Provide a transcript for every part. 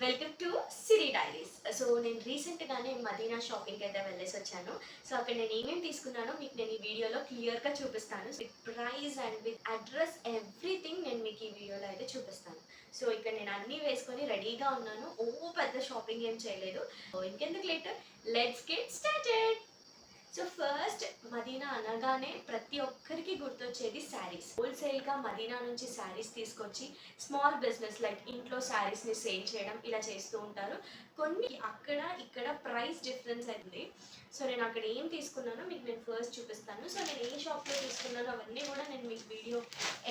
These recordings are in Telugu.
Welcome to Siri diaries. So నేను రీసెంట్గానే మదీనా షాపింగ్కి అయితే వెళ్ళేసి వచ్చాను. సో అక్కడ నేను ఏమేమి తీసుకున్నానో మీకు నేను ఈ వీడియోలో క్లియర్గా చూపిస్తాను. With price and with address everything నేను మీకు ఈ వీడియోలో అయితే చూపిస్తాను. సో ఇక్కడ నేను అన్నీ వేసుకొని రెడీగా ఉన్నాను. పెద్ద షాపింగ్ ఏం చేయలేదు. ఇంకెందుకు late, let's get started. So first Madina అనగానే ప్రతి ఒక్కరికి గుర్తొచ్చేది శారీస్. హోల్సేల్గా మదీనా నుంచి శారీస్ తీసుకొచ్చి స్మాల్ బిజినెస్ లైక్ ఇంట్లో శారీస్ని సేల్ చేయడం ఇలా చేస్తూ ఉంటారు. కొన్ని అక్కడ ఇక్కడ ప్రైస్ డిఫరెన్స్ అయింది. సో నేను అక్కడ ఏం తీసుకున్నానో మీకు నేను ఫస్ట్ చూపిస్తాను. సో నేను ఏ షాప్లో తీసుకున్నానో అవన్నీ కూడా నేను మీకు వీడియో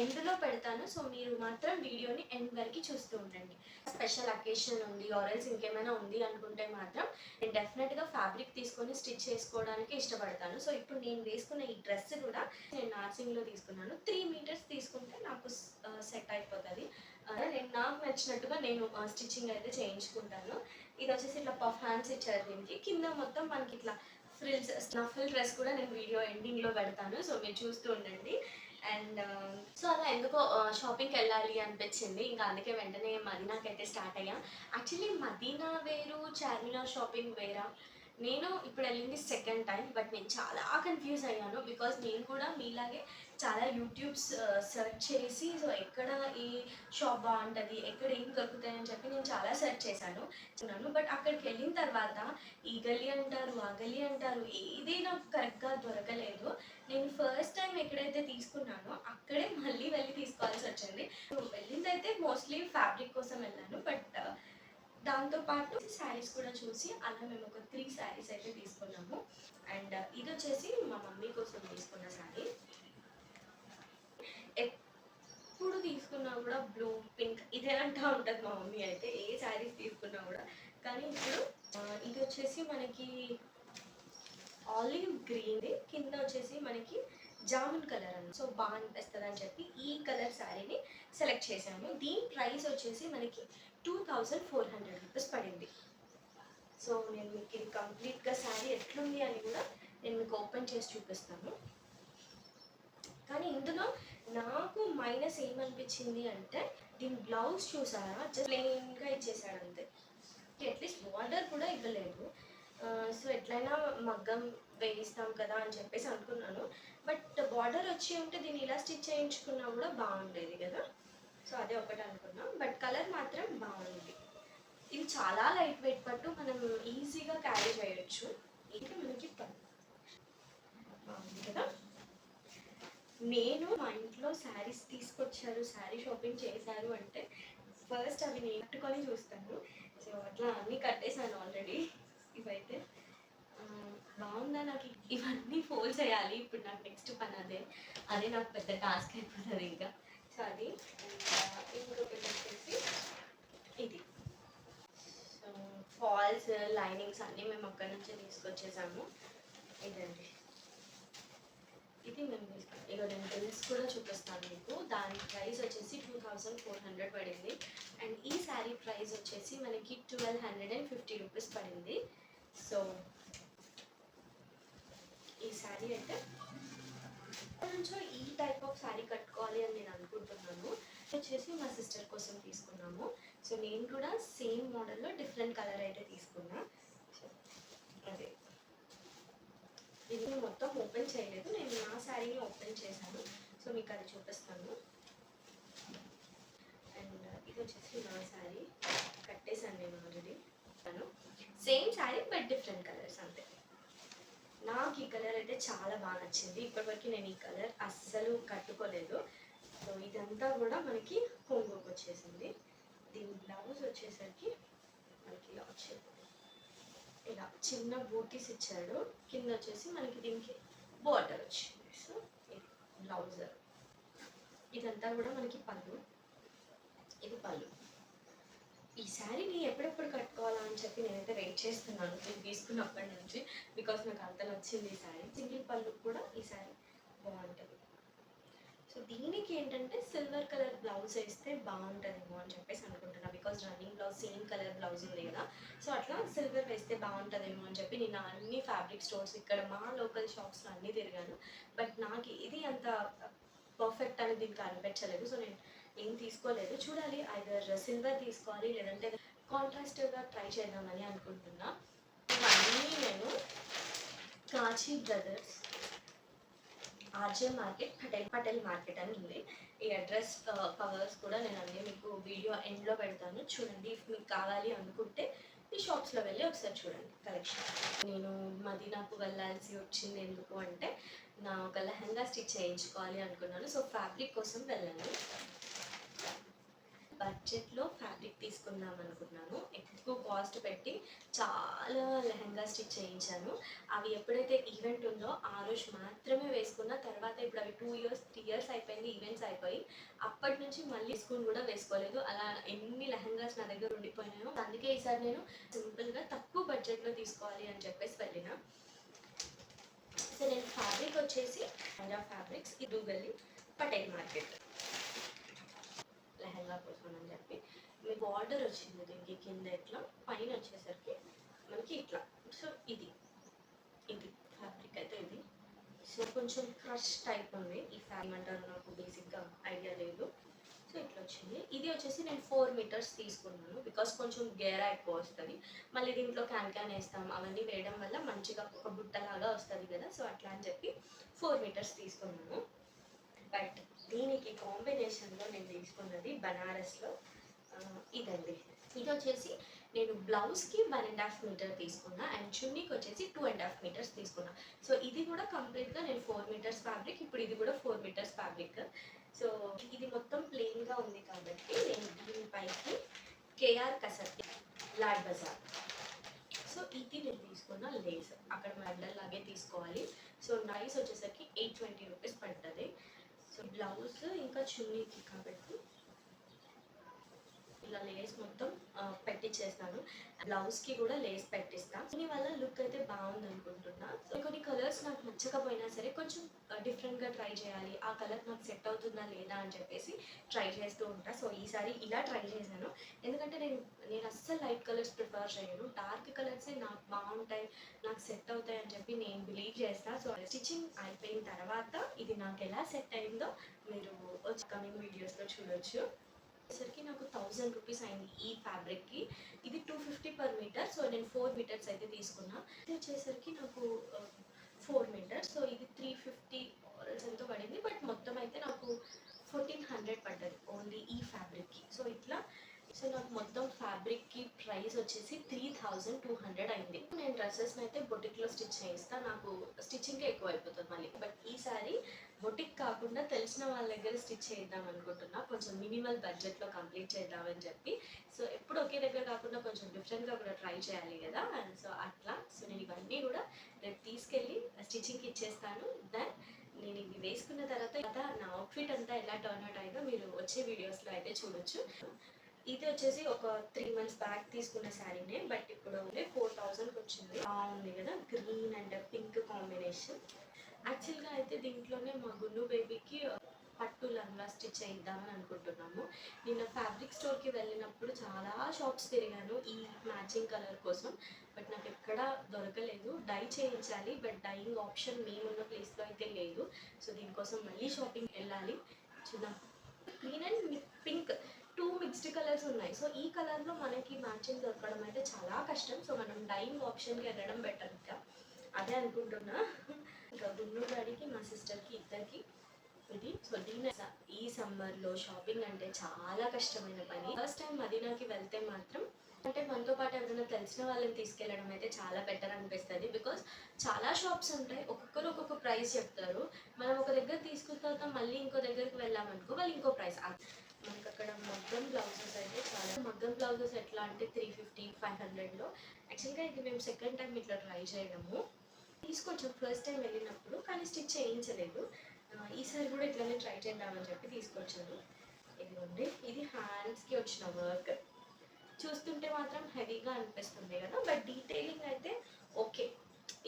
ఎండ్లో పెడతాను. సో మీరు మాత్రం వీడియోని ఎండ్ వరకు చూస్తూ ఉండండి. స్పెషల్ అకేషన్ ఉంది ఆర్ఎల్స్ ఇంకేమైనా ఉంది అనుకుంటే మాత్రం నేను డెఫినెట్గా ఫ్యాబ్రిక్ తీసుకొని స్టిచ్ చేసుకోవడానికి ఇష్టపడతాను. సో ఇప్పుడు నేను వేసుకున్న ఈ డ్రెస్ కూడా నేను నార్సింగ్లో తీసుకున్నాను. 3 మీటర్స్ తీసుకుంటే నాకు సెట్ అయిపోతుంది. నేను నాకు నచ్చినట్టుగా నేను స్టిచ్చింగ్ అయితే చేయించుకుంటాను. ఇది వచ్చేసి ఇట్లా పఫ్ హ్యాండ్స్ ఇచ్చారు దీనికి. కింద మొత్తం మనకి ఇట్లా ఫ్రిల్స్ స్నఫుల్ డ్రెస్ కూడా నేను వీడియో ఎండింగ్లో పెడతాను. సో మీరు చూస్తూ ఉండండి. అండ్ సో అలా ఎందుకో షాపింగ్కి వెళ్ళాలి అనిపించింది. ఇంకా అందుకే వెంటనే మదీనాకైతే స్టార్ట్ అయ్యా. యాక్చువల్లీ మదీనా వేరు, చార్మినార్ షాపింగ్ వేరా? నేను ఇప్పుడు వెళ్ళింది సెకండ్ టైం. బట్ నేను చాలా కన్ఫ్యూజ్ అయ్యాను. బికాజ్ నేను కూడా మీలాగే చాలా యూట్యూబ్స్ సెర్చ్ చేసి సో ఎక్కడ ఈ షాప్ బాగుంటుంది, ఎక్కడ ఏం దొరుకుతాయని చెప్పి నేను చాలా సెర్చ్ చేశాను. బట్ అక్కడికి వెళ్ళిన తర్వాత ఈ గల్లీ అంటారు, ఆ గల్లీ అంటారు, ఏది నాకు కరెక్ట్గా దొరకలేదు. నేను ఫస్ట్ టైం ఎక్కడైతే తీసుకున్నానో అక్కడే మళ్ళీ వెళ్ళి తీసుకోవాల్సి వచ్చింది. వెళ్ళిందైతే మోస్ట్లీ ఫ్యాబ్రిక్ కోసం వెళ్ళాను. బట్ దాంతోపాటు శారీస్ కూడా చూసి అలా మేము ఒక 3 శారీస్ అయితే తీసుకున్నాము. అండ్ ఇది వచ్చేసి మా మమ్మీ కోసం తీసుకున్న శారీ. ఎప్పుడు తీసుకున్నా కూడా బ్లూ, పింక్ ఇదే అంటూ ఉంటుంది మా మమ్మీ అయితే, ఏ శారీస్ తీసుకున్నా కూడా. కానీ ఇప్పుడు ఇది వచ్చేసి మనకి ఆలివ్ గ్రీన్, కింద వచ్చేసి మనకి జామున్ కలర్ అని, సో బాగా అనిపిస్తుంది అని చెప్పి ఈ కలర్ శారీని సెలెక్ట్ చేశాను. దీని ప్రైస్ వచ్చేసి మనకి 2400 రూపీస్ పడింది. సో నేను మీకు ఇది కంప్లీట్గా శారీ ఎట్లుంది అని కూడా నేను మీకు ఓపెన్ చేసి చూపిస్తాను. కానీ ఇందులో నాకు మైనస్ ఏమనిపించింది అంటే దీని బ్లౌజ్ చూసారా, జస్ట్ ప్లెయిన్గా ఇచ్చేసాడు అంతే. అట్లీస్ట్ బార్డర్ కూడా ఇవ్వలేదు. సో ఎట్లయినా మగ్గం వేయిస్తాం కదా అని చెప్పేసి అనుకున్నాను. బట్ బార్డర్ వచ్చి ఉంటే దీన్ని ఇలా స్టిచ్ చేయించుకున్నా కూడా బాగుండేది కదా. సో అదే ఒకటి అనుకున్నాం. బట్ కలర్ మాత్రం బాగుంది. ఇది చాలా లైట్ వెయిట్ పట్టు, మనం ఈజీగా క్యారీ చేయొచ్చు. ఇది మనకి బాగుంది కదా. నేను మా ఇంట్లో శారీస్ తీసుకొచ్చారు, శారీ షాపింగ్ చేశారు అంటే ఫస్ట్ అవి నేను కట్టుకొని చూస్తాను. సో అట్లా అన్నీ కట్టేశాను ఆల్రెడీ. ఇవైతే బాగుందా, నాకు ఇవన్నీ ఫోల్డ్ చేయాలి. ఇప్పుడు నాకు నెక్స్ట్ పని అదే నాకు పెద్ద టాస్క్ అయిపోతుంది ఇంకా. సో అది ఇంకొకటి వచ్చేసి ఇది ఫాల్స్, లైనింగ్స్ అన్నీ మేము అక్కడి నుంచే తీసుకొచ్చేసాము. ఇదండి, ఇది మేము తీసుకున్నాం. ఇక నేను బిల్స్ కూడా చూపిస్తాను మీకు. దాని ప్రైస్ వచ్చేసి 2400 పడింది. అండ్ ఈ శారీ ప్రైస్ వచ్చేసి మనకి 1250 రూపీస్ పడింది. సో ఈ శారీ అంటే నుంచో ఈ టైప్ ఆఫ్ శారీ కట్టుకోవాలి అని నేను అనుకుంటున్నాను. వచ్చేసి మా సిస్టర్ కోసం తీసుకున్నాము. సో నేను కూడా సేమ్ మోడల్లో డిఫరెంట్ కలర్ అయితే తీసుకున్నా. సో అదే ఇది మొత్తం ఓపెన్ చేయలేదు, నేను నా శారీని ఓపెన్ చేశాను. సో మీకు అది చూపిస్తాను. అండ్ ఇది వచ్చేసి నా శారీ కట్టేశాను నేను already. Same sari but different colours అంతే. నాకు ఈ కలర్ అయితే చాలా బాగా నచ్చింది. ఇప్పటివరకు నేను ఈ కలర్ అస్సలు కట్టుకోలేదు. సో ఇదంతా కూడా మనకి కొంగుకు వచ్చేసింది. దీని బ్లౌజ్ వచ్చేసరికి మనకి ఇలా వచ్చేది, ఇలా చిన్న బూటీస్ ఇచ్చాడు. కింద వచ్చేసి మనకి దీనికి బార్డర్ వచ్చింది. సో ఇది బ్లౌజ్. ఇదంతా కూడా మనకి పళ్ళు, ఇది పళ్ళు. ఈ శారీని ఎప్పుడెప్పుడు కట్టుకోవాలా అని చెప్పి నేనైతే వెయిట్ చేస్తున్నాను నేను తీసుకున్నప్పటి నుంచి. బికాస్ నాకు అంత నచ్చింది ఈ శారీ. సింగిల్ పళ్ళు కూడా ఈ శారీ బాగుంటుంది. సో దీనికి ఏంటంటే సిల్వర్ కలర్ బ్లౌజ్ వేస్తే బాగుంటుందేమో అని చెప్పేసి అనుకుంటున్నాను. Because running blouse same colour blouse ఉంది కదా. సో అట్లా సిల్వర్ వేస్తే బాగుంటుందేమో అని చెప్పి నేను అన్ని ఫ్యాబ్రిక్ స్టోర్స్ ఇక్కడ మా లోకల్ షాప్స్లో అన్నీ తిరిగాను. బట్ నాకు ఇది అంత పర్ఫెక్ట్ అని దీనికి అనిపించలేదు. సో నేను ఏం తీసుకోలేదు. చూడాలి, ఐదర్ సిల్వర్ తీసుకోవాలి లేదంటే కాంట్రాస్ట్గా ట్రై చేద్దామని అనుకుంటున్నా. ఇవన్నీ నేను కాచి brothers RJ market Patel market అని ఉంది. ఈ అడ్రస్ కవర్స్ కూడా నేను అన్నీ మీకు వీడియో ఎండ్లో పెడతాను, చూడండి. ఇఫ్ మీకు కావాలి అనుకుంటే ఈ షాప్స్లో వెళ్ళి ఒకసారి చూడండి కలెక్షన్. నేను మదీనాకు వెళ్ళాల్సి వచ్చింది ఎందుకు అంటే, నా ఒక లెహంగా స్టిచ్ చేయించుకోవాలి అనుకున్నాను. సో ఫ్యాబ్రిక్ కోసం వెళ్ళాను. బడ్జెట్లో ఫ్యాబ్రిక్ తీసుకుందాం అనుకున్నాను. ఎక్కువ కాస్ట్ పెట్టి చాలా లెహంగా స్టిచ్ చేయించాను. అవి ఎప్పుడైతే ఈవెంట్ ఉందో ఆ రోజు మాత్రమే వేసుకున్న. తర్వాత ఇప్పుడు అవి 2 ఇయర్స్ 3 ఇయర్స్ అయిపోయింది, ఈవెంట్స్ అయిపోయి. అప్పటి నుంచి మళ్ళీ వేసుకుని కూడా వేసుకోలేదు. అలా ఎన్ని లెహంగాస్ నా దగ్గర ఉండిపోయినాయో. అందుకే ఈసారి నేను సింపుల్గా తక్కువ బడ్జెట్లో తీసుకోవాలి అని చెప్పేసి వెళ్ళిన. సో నేను ఫ్యాబ్రిక్ వచ్చేసి ఫ్యాబ్రిక్స్ ఇది గల్లీ పటేల్ మార్కెట్ లెహంగా కోసం అని చెప్పి. మీ బార్డర్ వచ్చింది దీనికి కింద ఇట్లా, పైన వచ్చేసరికి మనకి ఇట్లా. సో ఇది ఫ్యాబ్రిక్ అయితే ఇది. సో కొంచెం క్రష్ టైప్ ఉంది ఈ ఫ్యాబ్రిక్ అంటారు, నాకు బేసిక్గా ఐడియా లేదు. సో ఇట్లా వచ్చింది. ఇది వచ్చేసి నేను 4 మీటర్స్ తీసుకున్నాను, బికాస్ కొంచెం గేరా ఎక్కువ వస్తుంది. మళ్ళీ దీంట్లో క్యాన్ వేస్తాం, అవన్నీ వేయడం వల్ల మంచిగా ఒక బుట్టలాగా వస్తుంది కదా. సో అట్లా అని చెప్పి 4 మీటర్స్ తీసుకున్నాను. బట్ దీనికి కాంబినేషన్లో నేను తీసుకున్నది బనారస్లో ఇదండి. ఇది వచ్చేసి నేను బ్లౌజ్కి 1.5 మీటర్ తీసుకున్నా అండ్ చున్నీకి వచ్చేసి 2.5 మీటర్స్ తీసుకున్నా. సో ఇది కూడా కంప్లీట్గా నేను 4 మీటర్స్ ఫ్యాబ్రిక్, ఇప్పుడు ఇది కూడా 4 మీటర్స్ ఫ్యాబ్రిక్. సో ఇది మొత్తం ప్లెయిన్గా ఉంది కాబట్టి నేను దీనిపైకి కేఆర్ కసర్తి లాడ్ బజార్. సో ఇది నేను తీసుకున్న లేస్, అక్కడ లాగే తీసుకోవాలి. సో నైస్ వచ్చేసరికి 820 రూపీస్ పడుతుంది. సో బ్లౌజ్ ఇంకా చున్నీకి కాబట్టి ఇలా లేస్ మొత్తం పెట్టించేస్తాను. బ్లౌజ్కి కూడా లేస్ పెట్టిస్తాను. దీనివల్ల లుక్ అయితే బాగుంది అనుకుంటున్నా. కొన్ని కలర్స్ నాకు నచ్చకపోయినా సరే కొంచెం డిఫరెంట్గా ట్రై చేయాలి, ఆ కలర్ నాకు సెట్ అవుతుందా లేదా అని చెప్పేసి ట్రై చేస్తూ ఉంటా. సో ఈసారి ఇలా ట్రై చేశాను. ఎందుకంటే నేను అస్సలు లైట్ కలర్స్ ప్రిఫర్ చేయను, డార్క్ కలర్సే నాకు బాగుంటాయి, నాకు సెట్ అవుతాయి అని చెప్పి నేను బిలీవ్ చేస్తాను. సో స్టిచ్చింగ్ అయిపోయిన తర్వాత ఇది నాకు ఎలా సెట్ అయిందో మీరు కమింగ్ వీడియోస్లో చూడొచ్చు. వచ్చేసరికి నాకు 1000 రూపీస్ అయింది ఈ ఫ్యాబ్రిక్కి. ఇది 250 పర్ మీటర్. సో నేను 4 మీటర్స్ అయితే తీసుకున్నా. ఇది వచ్చేసరికి నాకు 4 మీటర్స్. సో ఇది 350 ఎంతో పడింది. బట్ మొత్తం అయితే నాకు 1400 పడ్డది ఓన్లీ ఈ ఫ్యాబ్రిక్కి. సో ఇట్లా సో నాకు మొత్తం ఫ్యాబ్రిక్కి ప్రైస్ వచ్చేసి 3200 అయింది. నేను డ్రెస్సెస్ని అయితే బొటిక్లో స్టిచ్ చేయిస్తాను, నాకు స్టిచ్చింగ్కే ఎక్కువ అయిపోతుంది మళ్ళీ. బట్ ఈసారి బొటిక్ కాకుండా తెలిసిన వాళ్ళ దగ్గర స్టిచ్ చేద్దాం అనుకుంటున్నా, కొంచెం మినిమల్ బడ్జెట్లో కంప్లీట్ చేద్దామని చెప్పి. సో ఎప్పుడు ఒకే దగ్గర కాకుండా కొంచెం డిఫరెంట్గా కూడా ట్రై చేయాలి కదా. సో అట్లా సో నేను ఇవన్నీ కూడా రేపు తీసుకెళ్ళి స్టిచ్చింగ్కి ఇచ్చేస్తాను. దెన్ నేను ఇవి వేసుకున్న తర్వాత నా అవుట్ఫిట్ అంతా ఎలా టర్న్ అవుట్ అయిందో మీరు వచ్చే వీడియోస్లో అయితే చూడొచ్చు. ఇది వచ్చేసి ఒక 3 months బ్యాక్ తీసుకున్న శారీనే, బట్ ఇప్పుడు 4000కి వచ్చింది. బాగుంది కదా, గ్రీన్ అండ్ పింక్ కాంబినేషన్. యాక్చువల్గా అయితే దీంట్లోనే మా గున్ను బేబీకి పట్టు లంగా స్టిచ్ చేద్దామని అనుకుంటున్నాము. నేను ఫ్యాబ్రిక్ స్టోర్కి వెళ్ళినప్పుడు చాలా షాప్స్ తిరిగాను ఈ మ్యాచింగ్ కలర్ కోసం, బట్ నాకు ఎక్కడ దొరకలేదు. డై చేయించాలి, బట్ డైయింగ్ ఆప్షన్ మేమున్న ప్లేస్లో అయితే లేదు. సో దీనికోసం మళ్ళీ షాపింగ్ వెళ్ళాలి. చూద్దాం. Green and pink 2 mixed colours ఉన్నాయి. సో ఈ కలర్లో మనకి మ్యాచింగ్ దొరకడం అయితే చాలా కష్టం. సో మనం డైయింగ్ ఆప్షన్కి వెళ్ళడం బెటర్. ఇంకా అదే అనుకుంటున్నా. ఇంకా గుండు డాడీకి మా సిస్టర్కి ఇద్దరికి ఇది. సో దీని ఈ సమ్మర్లో షాపింగ్ అంటే చాలా కష్టమైన పని. ఫస్ట్ టైం మదీనాకి వెళ్తే మాత్రం అంటే మనతో పాటు ఎవరైనా తెలిసిన వాళ్ళని తీసుకెళ్ళడం అయితే చాలా బెటర్ అనిపిస్తుంది. బికాస్ చాలా షాప్స్ ఉంటాయి, ఒక్కొక్కరు ఒక్కొక్క ప్రైస్ చెప్తారు. మనం ఒక దగ్గర తీసుకున్న తర్వాత మళ్ళీ ఇంకో దగ్గరికి వెళ్ళామనుకో వాళ్ళు ఇంకో ప్రైస్. మనకు అక్కడ మగ్గం బ్లౌజెస్ అయితే చాలా మగ్గం బ్లౌజెస్ ఎట్లా అంటే 350 500లో. యాక్చువల్గా ఇది మేము సెకండ్ టైం ఇట్లా ట్రై చేయడము. తీసుకొచ్చాం ఫస్ట్ టైం వెళ్ళినప్పుడు, కానీ స్టిచ్ చేయించలేదు. ఈసారి కూడా ఇట్లానే ట్రై చేద్దామని చెప్పి తీసుకొచ్చాను. ఇదిగోండి, ఇది హ్యాండ్స్కి వచ్చిన వర్క్. చూస్తుంటే మాత్రం హెవీగా అనిపిస్తుంది కదా, బట్ డీటెయిలింగ్ అయితే ఓకే.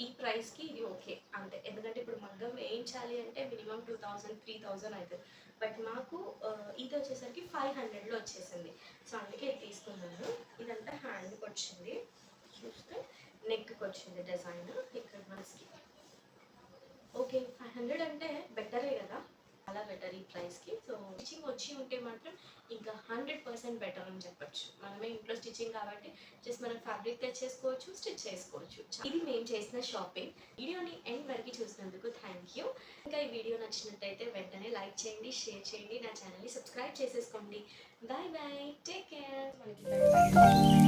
ఈ ప్రైస్కి ఇది ఓకే అంతే. ఎందుకంటే ఇప్పుడు మగ్గం వేయించాలి అంటే మినిమం 2000 3000 అవుతుంది. బట్ మాకు ఇది వచ్చేసరికి 500లో వచ్చేసింది. సో అందుకే ఇది తీసుకున్నాను. ఇదంతా హ్యాండ్కి వచ్చింది, చూస్తే నెక్కి వచ్చింది డిజైన్ ఇక్కడ మనకి. ఓకే, 500 అంటే బెటరే కదా, చాలా బెటర్ ఈ ప్రైస్కి. సో స్టిచ్చింగ్ వచ్చి ఉంటే మాత్రం ఇంకా 100% బెటర్ అని చెప్పొచ్చు. మనమే ఇంట్లో స్టిచ్చింగ్ కాబట్టి జస్ట్ మనం ఫ్యాబ్రిక్ తెచ్చేసుకోవచ్చు, స్టిచ్ చేసుకోవచ్చు. ఇది మేము చేసిన షాపింగ్. వీడియోని ఎండ్ వరకు చూసినందుకు థ్యాంక్ యూ. ఇంకా ఈ వీడియో నచ్చినట్టయితే వెంటనే లైక్ చేయండి, షేర్ చేయండి, నా ఛానల్ని సబ్స్క్రైబ్ చేసేసుకోండి. Bye bye, take care.